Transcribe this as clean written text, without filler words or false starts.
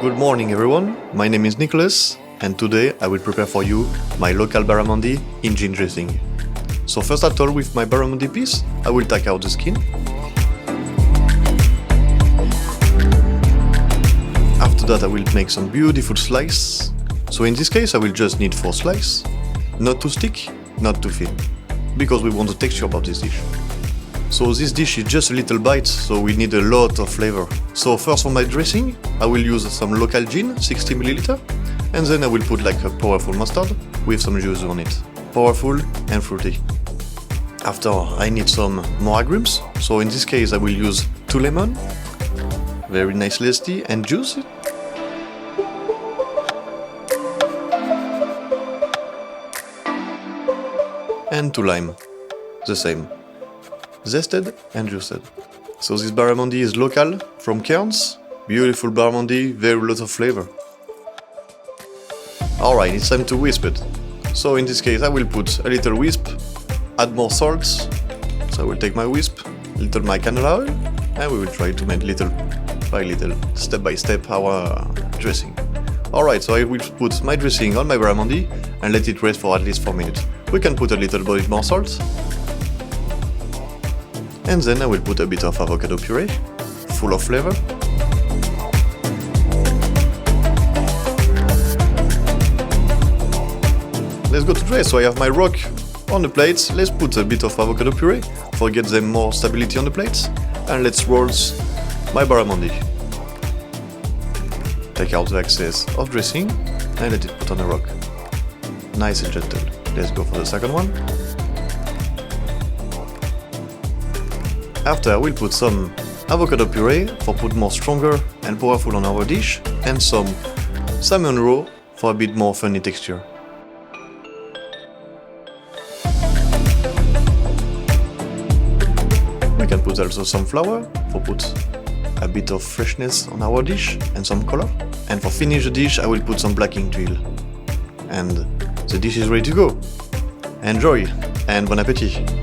Good morning everyone, my name is Nicholas and today I will prepare for you my local barramundi in gin dressing. So first of all, with my barramundi piece, I will take out the skin. After that I will make some beautiful slices. So in this case I will just need 4 slices, not too thick, not too thin, because we want the texture of this dish. So this dish is just a little bite, so we need a lot of flavor. So first for my dressing, I will use some local gin, 60 ml, and then I will put like a powerful mustard with some juice on it. Powerful and fruity. After I need some more agrumes, so in this case I will use 2 lemons, very nice zesty and juicy. And 2 lime, the same. Zested and juiced. So this barramundi is local, from Cairns. Beautiful barramundi, very lot of flavor. Alright, it's time to wisp it. So in this case I will put a little wisp, add more salt. So I will take my wisp, little my canola oil, and we will try to make little by little, step by step our dressing. Alright, so I will put my dressing on my barramundi and let it rest for at least 4 minutes. We can put a little bit more salt. And then I will put a bit of avocado puree, full of flavor. Let's go to dress. So I have my rock on the plate. Let's put a bit of avocado puree for get them more stability on the plate. And let's roll my barramundi. Take out the excess of dressing and let it put on the rock. Nice and gentle. Let's go for the second one. After I will put some avocado puree for put more stronger and powerful on our dish, and some salmon roe for a bit more funny texture. We can put also some flour for put a bit of freshness on our dish and some color. And for finish the dish I will put some black ink drill. And the dish is ready to go. Enjoy and bon appétit!